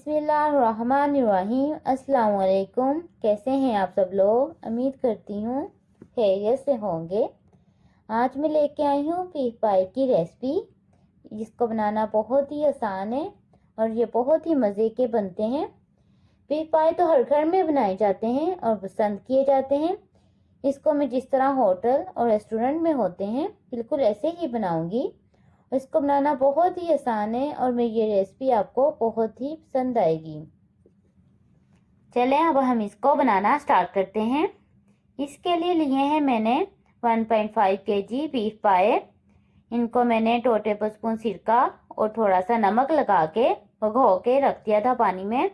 बिस्मिल्लाहिर्रहमानिर्रहीम। अस्सलाम वालेकुम। कैसे हैं आप सब लोग? उम्मीद करती हूँ खैरियत से होंगे। आज मैं लेके आई हूँ पीफ पाई की रेसिपी, जिसको बनाना बहुत ही आसान है और ये बहुत ही मज़े के बनते हैं। पीफ पाई तो हर घर में बनाए जाते हैं और पसंद किए जाते हैं। इसको मैं जिस तरह होटल और रेस्टोरेंट में होते हैं बिल्कुल ऐसे ही बनाऊंगी। इसको बनाना बहुत ही आसान है और मैं ये रेसिपी आपको बहुत ही पसंद आएगी। चलें अब हम इसको बनाना स्टार्ट करते हैं। इसके लिए लिए हैं मैंने 1.5 kg बीफ पाए। इनको मैंने 2 टेबलस्पून सिरका और थोड़ा सा नमक लगा के भिगो के रख दिया था पानी में,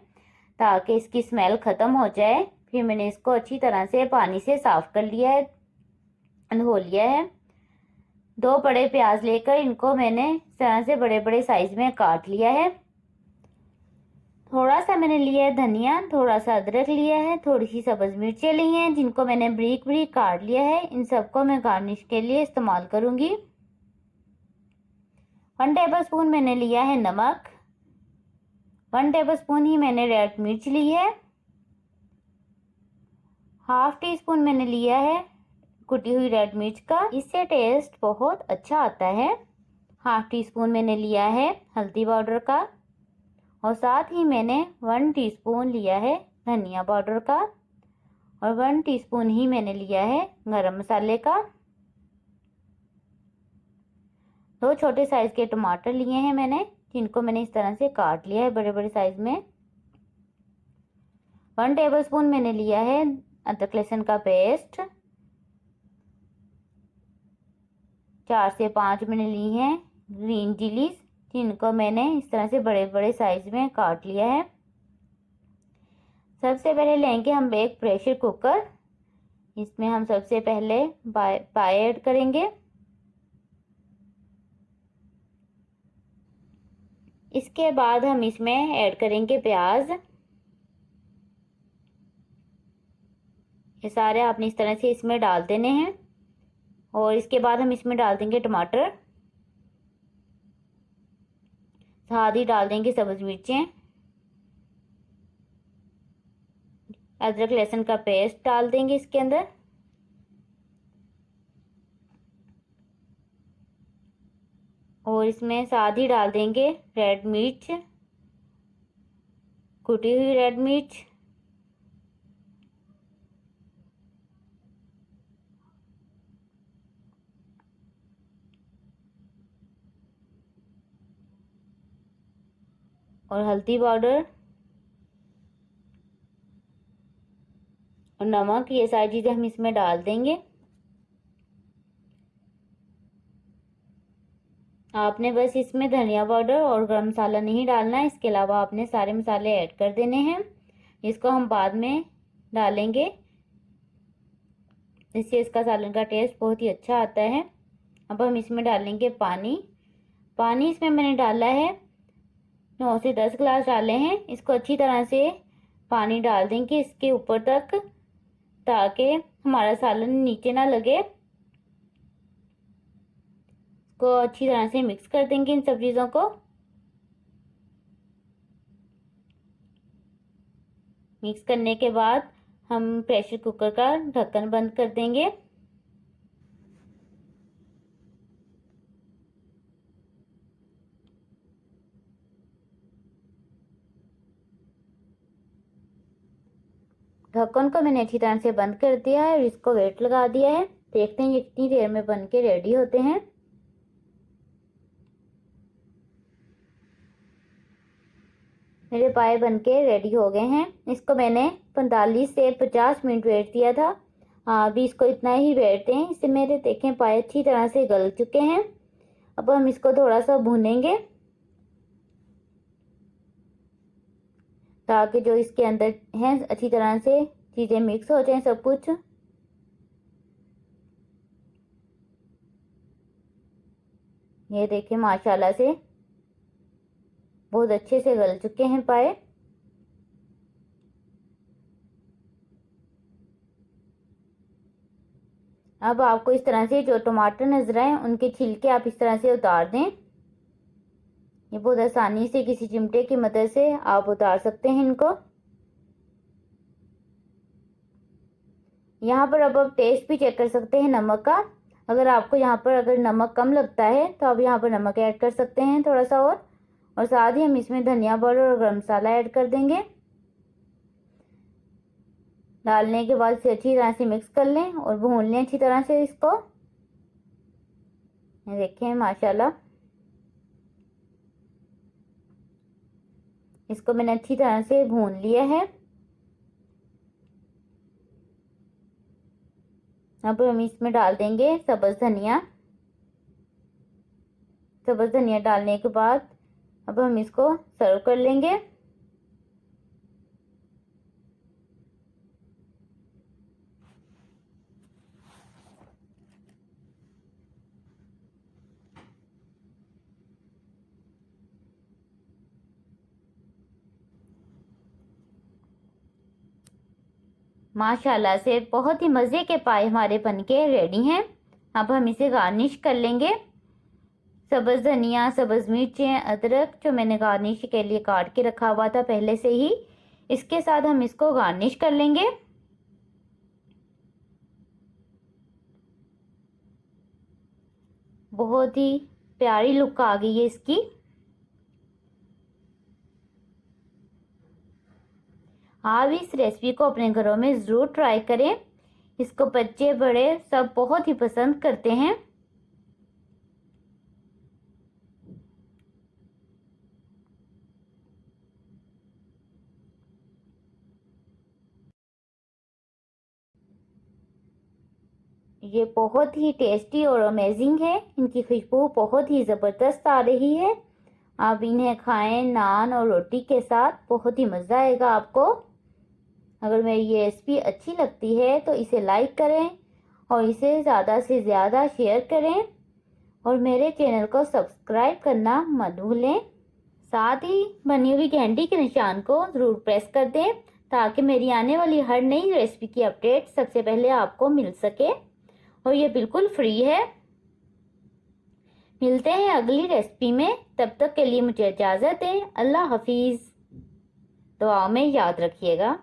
ताकि इसकी स्मेल ख़त्म हो जाए। फिर मैंने इसको अच्छी तरह से पानी से साफ़ कर लिया है, धो लिया है। 2 बड़े प्याज लेकर इनको मैंने इस तरह से बड़े बड़े साइज में काट लिया है। थोड़ा सा मैंने लिया है धनिया, थोड़ा सा अदरक लिया है, थोड़ी सी सब्ज मिर्चें ली हैं जिनको मैंने बारीक बारीक काट लिया है। इन सबको मैं गार्निश के लिए इस्तेमाल करूंगी। 1 टेबलस्पून मैंने लिया है नमक, 1 टेबलस्पून ही मैंने रेड मिर्च ली है, हाफ टी स्पून मैंने लिया है कुटी हुई रेड मिर्च का, इससे टेस्ट बहुत अच्छा आता है। हाफ टी स्पून मैंने लिया है हल्दी पाउडर का और साथ ही मैंने 1 टीस्पून लिया है धनिया पाउडर का और 1 टीस्पून ही मैंने लिया है गरम मसाले का। 2 छोटे साइज के टमाटर लिए हैं मैंने, जिनको मैंने इस तरह से काट लिया है बड़े बड़े साइज में। 1 टेबलस्पून मैंने लिया है अदरक लहसुन का पेस्ट। 4 से 5 मैंने ली हैं ग्रीन चिलीज, जिनको मैंने इस तरह से बड़े बड़े साइज में काट लिया है। सबसे पहले लेंगे हम एक प्रेशर कुकर। इसमें हम सबसे पहले पाए ऐड करेंगे। इसके बाद हम इसमें ऐड करेंगे प्याज। ये सारे आपने इस तरह से इसमें डाल देने हैं और इसके बाद हम इसमें डाल देंगे टमाटर, साथ ही डाल देंगे सब्ज मिर्चें, अदरक लहसुन का पेस्ट डाल देंगे इसके अंदर और इसमें साथ ही डाल देंगे रेड मिर्च, कुटी हुई रेड मिर्च, और हल्दी पाउडर और नमक। ये सारी चीज़ें हम इसमें डाल देंगे। आपने बस इसमें धनिया पाउडर और गरम मसाला नहीं डालना है, इसके अलावा आपने सारे मसाले ऐड कर देने हैं। इसको हम बाद में डालेंगे, इससे इसका सालन का टेस्ट बहुत ही अच्छा आता है। अब हम इसमें डालेंगे पानी। पानी इसमें मैंने डाला है 9 से 10 गिलास डाले हैं। इसको अच्छी तरह से पानी डाल देंगे इसके ऊपर तक, ताकि हमारा सालन नीचे ना लगे। को अच्छी तरह से मिक्स कर देंगे इन सब चीज़ों को। मिक्स करने के बाद हम प्रेशर कुकर का ढक्कन बंद कर देंगे। ढक्कन को मैंने अच्छी तरह से बंद कर दिया है और इसको वेट लगा दिया है। देखते हैं ये कितनी देर में बन के रेडी होते हैं। मेरे पाए बनके रेडी हो गए हैं। इसको मैंने 45 से 50 मिनट वेट दिया था। अभी इसको इतना ही वेट दें। इससे मेरे देखें पाए अच्छी तरह से गल चुके हैं। अब हम इसको थोड़ा सा भूनेंगे, ताकि जो इसके अंदर हैं अच्छी तरह से चीज़ें मिक्स हो जाएं सब कुछ। ये देखें माशाल्लाह से बहुत अच्छे से गल चुके हैं पाए। अब आपको इस तरह से जो टमाटर नजर आए उनके छिलके आप इस तरह से उतार दें। ये बहुत आसानी से किसी चिमटे की मदद से आप उतार सकते हैं इनको। यहाँ पर अब आप टेस्ट भी चेक कर सकते हैं नमक का। अगर आपको यहाँ पर अगर नमक कम लगता है तो आप यहाँ पर नमक ऐड कर सकते हैं थोड़ा सा और साथ ही हम इसमें धनिया पाउडर और गरम मसाला ऐड कर देंगे। डालने के बाद इसे अच्छी तरह से मिक्स कर लें और भून लें अच्छी तरह से इसको। ये देखें माशाल्लाह, इसको मैंने अच्छी तरह से भून लिया है। अब हम इसमें डाल देंगे सब्ज़ धनिया। सब्ज़ धनिया डालने के बाद अब हम इसको सर्व कर लेंगे। माशाल्लाह से बहुत ही मज़े के पाए हमारे बनके रेडी हैं। अब हम इसे गार्निश कर लेंगे। सब्ज़ धनिया, सब्ज़ मिर्चें, अदरक जो मैंने गार्निश के लिए काट के रखा हुआ था पहले से ही, इसके साथ हम इसको गार्निश कर लेंगे। बहुत ही प्यारी लुक आ गई है इसकी। आप इस रेसिपी को अपने घरों में ज़रूर ट्राई करें। इसको बच्चे बड़े सब बहुत ही पसंद करते हैं। ये बहुत ही टेस्टी और अमेजिंग है। इनकी खुशबू बहुत ही ज़बरदस्त आ रही है। आप इन्हें खाएं नान और रोटी के साथ, बहुत ही मज़ा आएगा आपको। अगर मेरी ये रेसिपी अच्छी लगती है तो इसे लाइक करें और इसे ज़्यादा से ज़्यादा शेयर करें और मेरे चैनल को सब्सक्राइब करना मत भूलें। साथ ही बनी हुई घंटी के निशान को ज़रूर प्रेस कर दें ताकि मेरी आने वाली हर नई रेसिपी की अपडेट सबसे पहले आपको मिल सके और ये बिल्कुल फ्री है। मिलते हैं अगली रेसिपी में, तब तक के लिए मुझे इजाज़त दें। अल्लाह हाफिज़। दुआओं में याद रखिएगा।